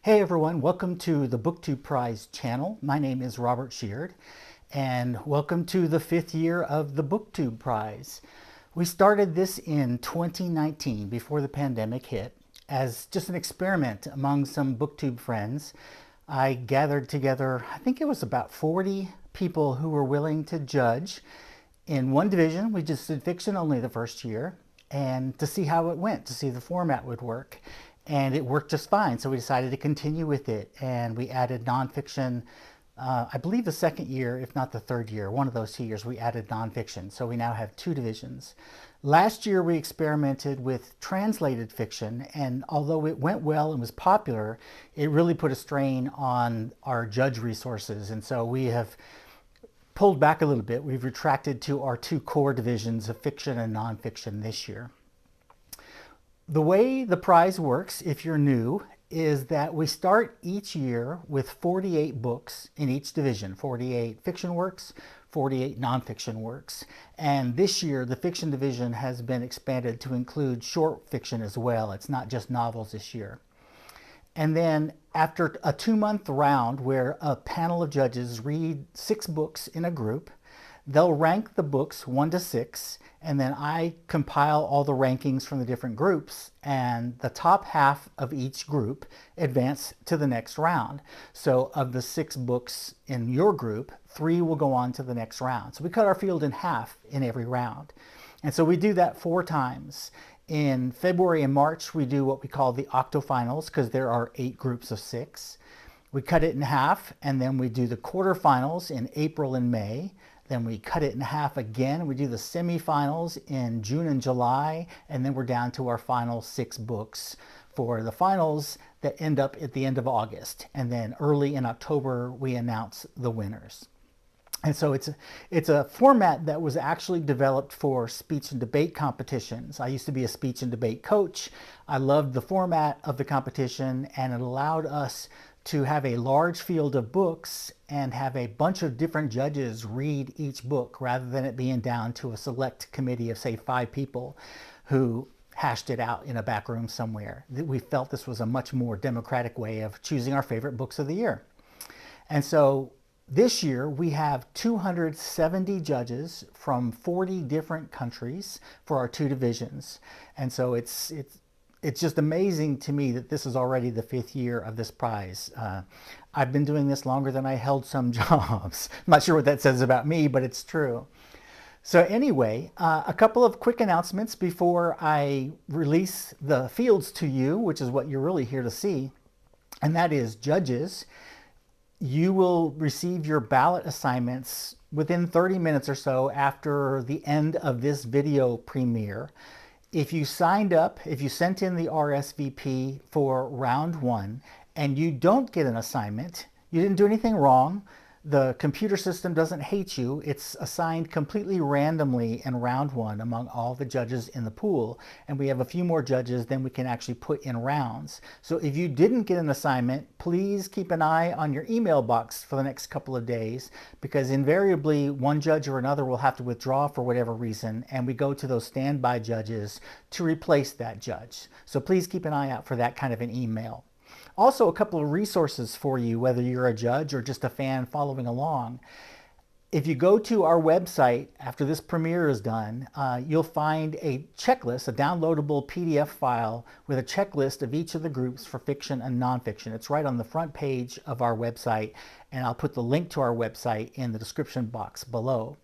Hey everyone, welcome to the BookTube Prize channel. My name is Robert Sheard, and welcome to the 5th year of the BookTube Prize. We started this in 2019, before the pandemic hit, as just an experiment among some BookTube friends. I gathered together, I think it was about 40 people who were willing to judge in one division. We just did fiction only the first year, and to see how it went, to see the format would work. And it worked just fine, so we decided to continue with it, and we added nonfiction. I believe the second year, if not the third year, one of those 2 years, we added nonfiction. So we now have 2 divisions. Last year we experimented with translated fiction, and although it went well and was popular, it really put a strain on our judge resources, and so we have pulled back a little bit. We've retracted to our 2 core divisions of fiction and nonfiction this year. The way the prize works, if you're new, is that we start each year with 48 books in each division, 48 fiction works, 48 nonfiction works. And this year, the fiction division has been expanded to include short fiction as well. It's not just novels this year. And then after a 2-month round where a panel of judges read 6 books in a group, they'll rank the books 1 to 6, and then I compile all the rankings from the different groups, and the top half of each group advance to the next round. So of the 6 books in your group, 3 will go on to the next round. So we cut our field in half in every round. And so we do that 4 times. In February and March, we do what we call the Octofinals, because there are 8 groups of 6. We cut it in half, and then we do the quarterfinals in April and May. Then we cut it in half again. We do the semifinals in June and July, and then we're down to our final 6 books for the finals that end up at the end of August. And then early in October, we announce the winners. And so it's a format that was actually developed for speech and debate competitions. I used to be a speech and debate coach. I loved the format of the competition, and it allowed us to have a large field of books and have a bunch of different judges read each book, rather than it being down to a select committee of, say, 5 people who hashed it out in a back room somewhere. We felt this was a much more democratic way of choosing our favorite books of the year. And so this year we have 270 judges from 40 different countries for our 2 divisions. And so it's just amazing to me that this is already the 5th year of this prize. I've been doing this longer than I held some jobs. I'm not sure what that says about me, but it's true. So anyway, a couple of quick announcements before I release the fields to you, which is what you're really here to see. And that is, judges, you will receive your ballot assignments within 30 minutes or so after the end of this video premiere. If you signed up, if you sent in the RSVP for round 1 and you don't get an assignment, you didn't do anything wrong. The computer system doesn't hate you. It's assigned completely randomly in round 1 among all the judges in the pool. And we have a few more judges than we can actually put in rounds. So if you didn't get an assignment, please keep an eye on your email box for the next couple of days, because invariably one judge or another will have to withdraw for whatever reason, and we go to those standby judges to replace that judge. So please keep an eye out for that kind of an email. Also, a couple of resources for you, whether you're a judge or just a fan following along. If you go to our website after this premiere is done, you'll find a checklist, a downloadable PDF file with a checklist of each of the groups for fiction and nonfiction. It's right on the front page of our website, and I'll put the link to our website in the description box below.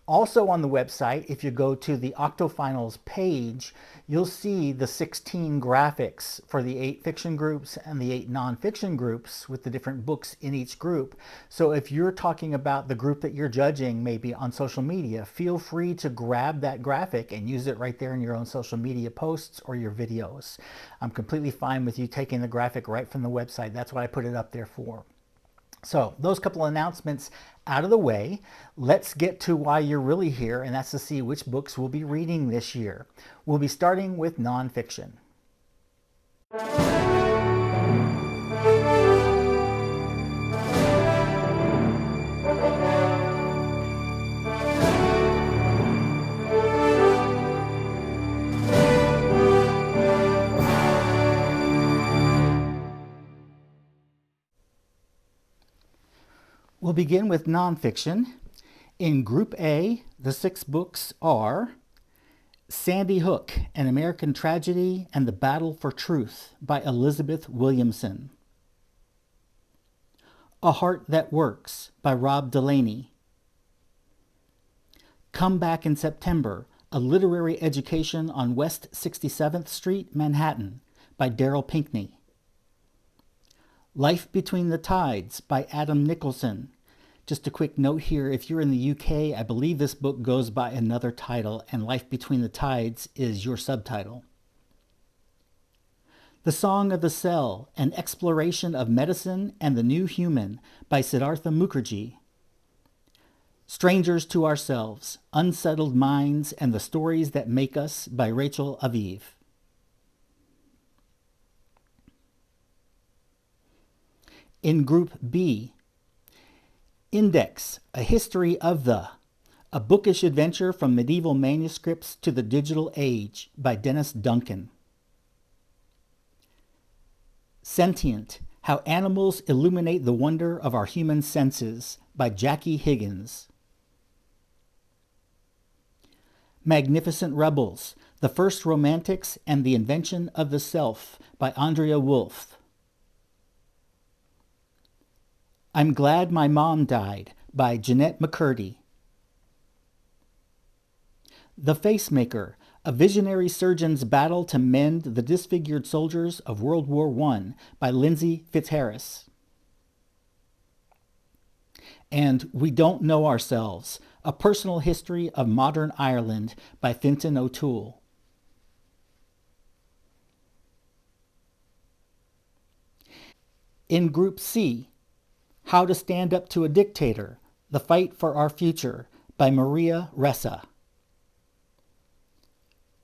Also on the website, if you go to the Octofinals page, you'll see the 16 graphics for the 8 fiction groups and the 8 nonfiction groups with the different books in each group. So if you're talking about the group that you're judging maybe on social media, feel free to grab that graphic and use it right there in your own social media posts or your videos. I'm completely fine with you taking the graphic right from the website. That's what I put it up there for. So those couple of announcements out of the way, let's get to why you're really here, and that's to see which books we'll be reading this year. We'll be starting with nonfiction. We'll begin with nonfiction. In Group A, the 6 books are Sandy Hook, An American Tragedy and the Battle for Truth by Elizabeth Williamson. A Heart That Works by Rob Delaney. Come Back in September, A Literary Education on West 67th Street, Manhattan by Daryl Pinckney. Life Between the Tides by Adam Nicholson. Just a quick note here, if you're in the UK, I believe this book goes by another title, and Life Between the Tides is your subtitle. The Song of the Cell, An Exploration of Medicine and the New Human by Siddhartha Mukherjee. Strangers to Ourselves, Unsettled Minds and the Stories That Make Us by Rachel Aviv. In Group B, Index, A History of a bookish adventure from medieval manuscripts to the digital age by Dennis Duncan. Sentient, How Animals Illuminate the Wonder of Our Human Senses by Jackie Higgins. Magnificent Rebels, The First Romantics and the Invention of the Self by Andrea Wolf. I'm Glad My Mom Died by Jeanette McCurdy. The Facemaker, A Visionary Surgeon's Battle to Mend the Disfigured Soldiers of World War I by Lindsay Fitzharris. And We Don't Know Ourselves, A Personal History of Modern Ireland by Fintan O'Toole. In Group C, How to Stand Up to a Dictator, The Fight for Our Future by Maria Ressa.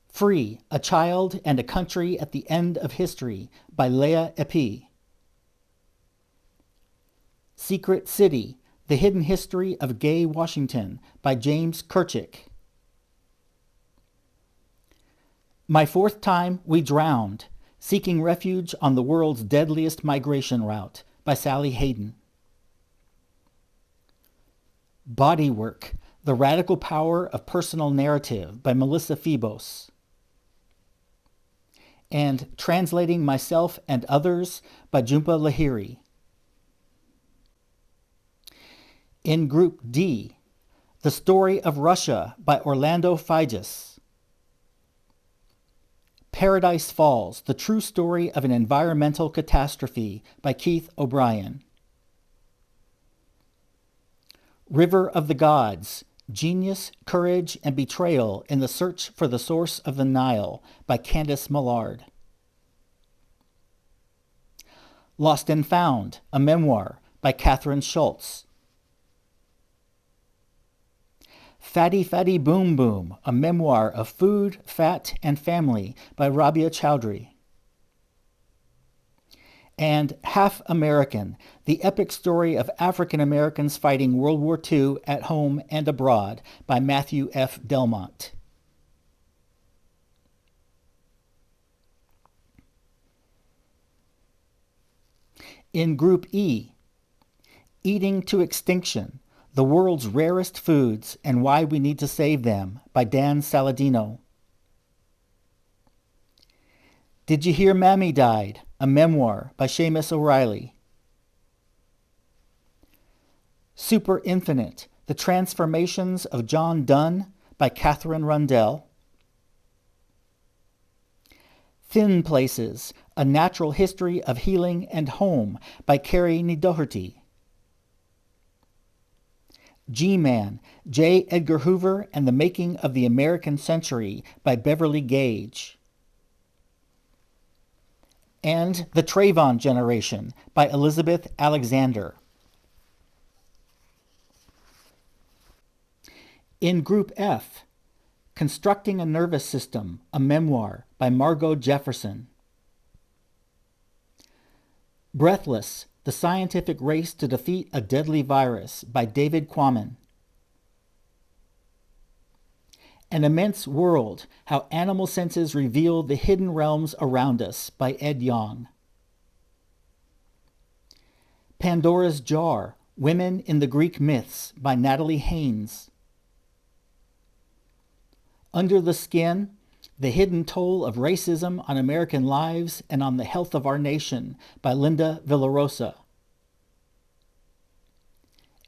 Free, A Child and a Country at the End of History by Leah Epi. Secret City, The Hidden History of Gay Washington by James Kirchick. My Fourth Time We Drowned, Seeking Refuge on the World's Deadliest Migration Route by Sally Hayden. Bodywork, The Radical Power of Personal Narrative by Melissa Phoebos. And Translating Myself and Others by Jhumpa Lahiri. In Group D, The Story of Russia by Orlando Figes. Paradise Falls, The True Story of an Environmental Catastrophe by Keith O'Brien. River of the Gods, Genius, Courage, and Betrayal in the Search for the Source of the Nile by Candice Millard. Lost and Found, a Memoir by Catherine Schultz. Fatty Fatty Boom Boom, a Memoir of Food, Fat, and Family by Rabia Chowdhury. And Half American, The Epic Story of African Americans Fighting World War II at Home and Abroad by Matthew F. Delmont. In Group E, Eating to Extinction, The World's Rarest Foods and Why We Need to Save Them by Dan Saladino. Did You Hear Mammy Died? A Memoir by Seamus O'Reilly. Super Infinite, The Transformations of John Donne by Catherine Rundell. Thin Places, A Natural History of Healing and Home by Carrie Doherty. G-Man, J. Edgar Hoover and the Making of the American Century by Beverly Gage. And The Trayvon Generation by Elizabeth Alexander. In Group F, Constructing a Nervous System, a Memoir by Margot Jefferson. Breathless, The Scientific Race to Defeat a Deadly Virus by David Quammen. An Immense World, How Animal Senses Reveal the Hidden Realms Around Us by Ed Yong. Pandora's Jar, Women in the Greek Myths by Natalie Haynes. Under the Skin, The Hidden Toll of Racism on American Lives and on the Health of Our Nation by Linda Villarosa.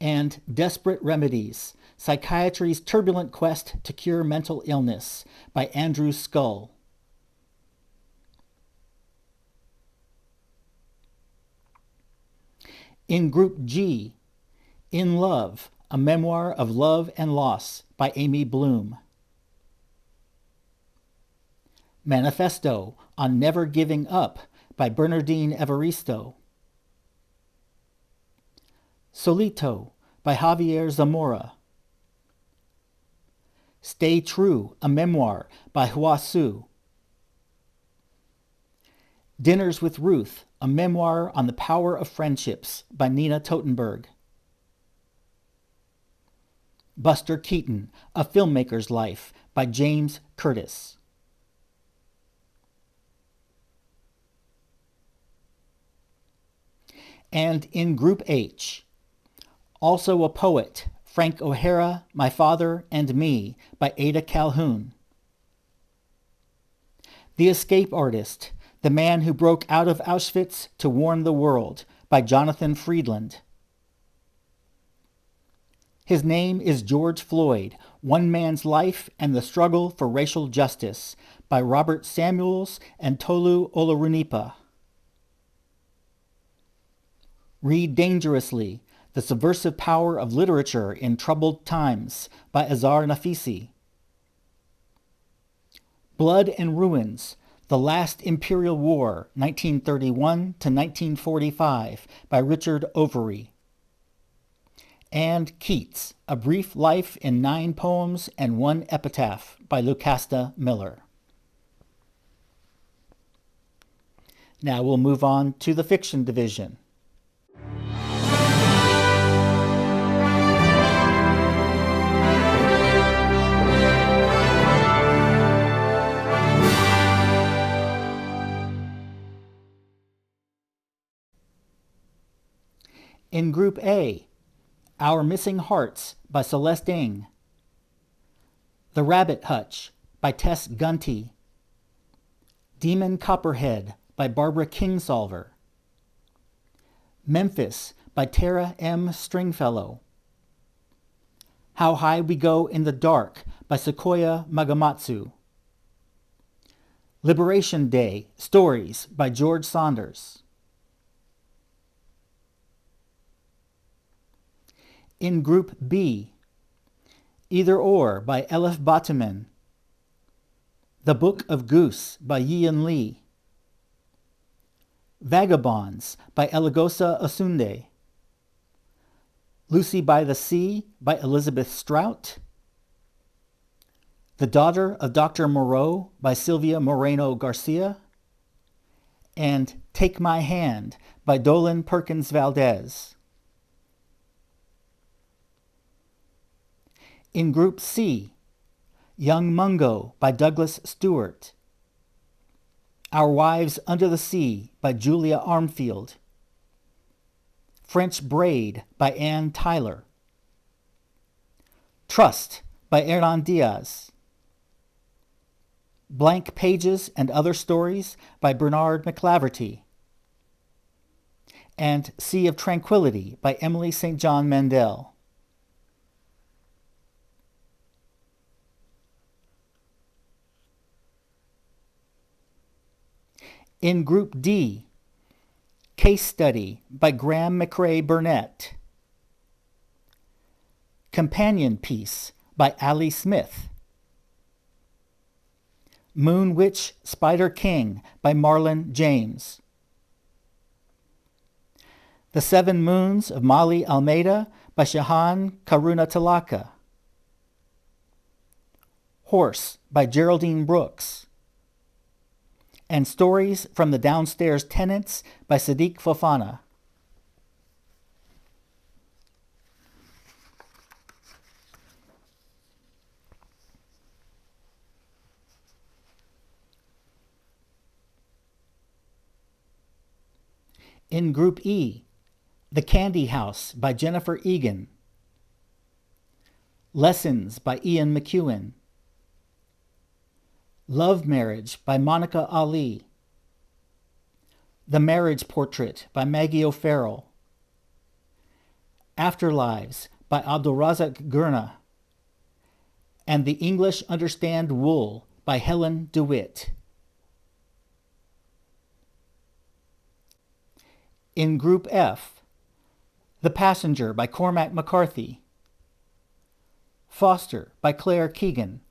And Desperate Remedies, Psychiatry's Turbulent Quest to Cure Mental Illness by Andrew Scull. In Group G, In Love, A Memoir of Love and Loss by Amy Bloom. Manifesto on Never Giving Up by Bernardine Evaristo. Solito by Javier Zamora. Stay True, A Memoir by Hua Su. Dinners with Ruth, A Memoir on the Power of Friendships by Nina Totenberg. Buster Keaton, A Filmmaker's Life by James Curtis. And in Group H, Also a Poet, Frank O'Hara, My Father and Me by Ada Calhoun. The Escape Artist, The Man Who Broke Out of Auschwitz to Warn the World by Jonathan Friedland. His Name is George Floyd, One Man's Life and the Struggle for Racial Justice by Robert Samuels and Tolu Olorunipa. Read Dangerously, The Subversive Power of Literature in Troubled Times by Azar Nafisi. Blood and Ruins, The Last Imperial War, 1931 to 1945 by Richard Overy. And Keats, A Brief Life in 9 Poems and 1 Epitaph by Lucasta Miller. Now we'll move on to the fiction division. In Group A, Our Missing Hearts by Celeste Ng. The Rabbit Hutch by Tess Gunty. Demon Copperhead by Barbara Kingsolver. Memphis by Tara M. Stringfellow. How High We Go in the Dark by Sequoia Magamatsu. Liberation Day Stories by George Saunders. In Group B, Either Or by Elif Batuman. The Book of Goose by Yian Li. Vagabonds by Elagosa Osunde. Lucy by the Sea by Elizabeth Strout. The Daughter of Dr. Moreau by Sylvia Moreno Garcia. And Take My Hand by Dolan Perkins Valdez. In Group C, Young Mungo by Douglas Stewart. Our Wives Under the Sea by Julia Armfield. French Braid by Anne Tyler. Trust by Hernan Diaz. Blank Pages and Other Stories by Bernard McClaverty. And Sea of Tranquility by Emily St. John Mandel. In Group D, Case Study by Graham McRae Burnett. Companion Piece by Ali Smith. Moon Witch Spider King by Marlon James. The Seven Moons of Mali Almeida by Shahan Karunatalaka. Horse by Geraldine Brooks. And Stories from the Downstairs Tenants by Sadiq Fofana. In Group E, The Candy House by Jennifer Egan. Lessons by Ian McEwan. Love Marriage by Monica Ali. The Marriage Portrait by Maggie O'Farrell. Afterlives by Abdulrazak Gurna. And The English Understand Wool by Helen DeWitt. In Group F, The Passenger by Cormac McCarthy. Foster by Claire Keegan.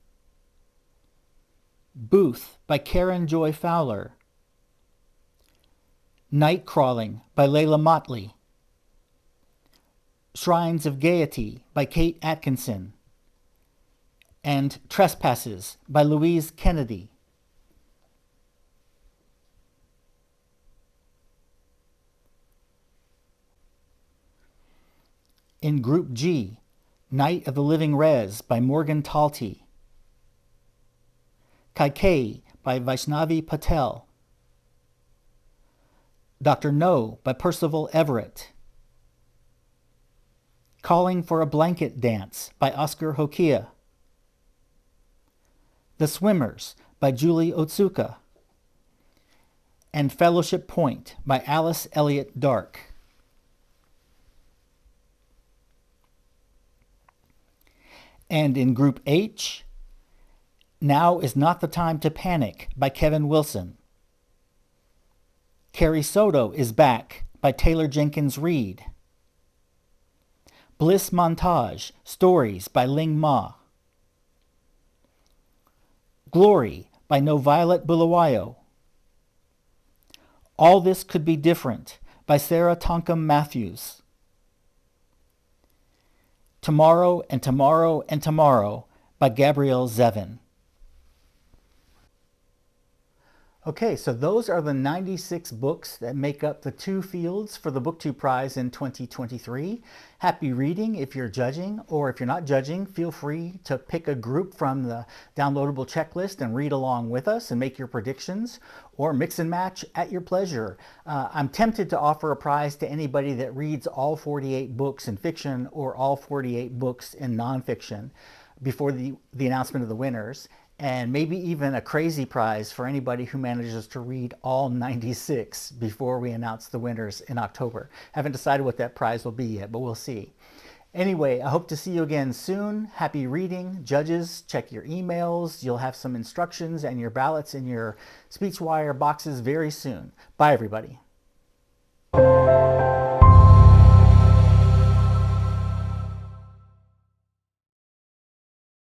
Booth by Karen Joy Fowler. Night Crawling by Layla Motley. Shrines of Gaiety by Kate Atkinson. And Trespasses by Louise Kennedy. In Group G, Night of the Living Rez by Morgan Talty. Kaikei by Vaishnavi Patel. Dr. No by Percival Everett. Calling for a Blanket Dance by Oscar Hokia. The Swimmers by Julie Otsuka. And Fellowship Point by Alice Elliott Dark. And in Group H, Now is Not the Time to Panic by Kevin Wilson. Carrie Soto is Back by Taylor Jenkins Reid. Bliss Montage, Stories by Ling Ma. Glory by No Violet Bulawayo. All This Could Be Different by Sarah Tonkum Matthews. Tomorrow and Tomorrow and Tomorrow by Gabrielle Zevin. Okay, so those are the 96 books that make up the 2 fields for the BookTube Prize in 2023. Happy reading if you're judging, or if you're not judging, feel free to pick a group from the downloadable checklist and read along with us and make your predictions, or mix and match at your pleasure. I'm tempted to offer a prize to anybody that reads all 48 books in fiction or all 48 books in nonfiction before the announcement of the winners. And maybe even a crazy prize for anybody who manages to read all 96 before we announce the winners in October. Haven't decided what that prize will be yet, but we'll see. Anyway, I hope to see you again soon. Happy reading. Judges, check your emails. You'll have some instructions and your ballots in your SpeechWire boxes very soon. Bye, everybody.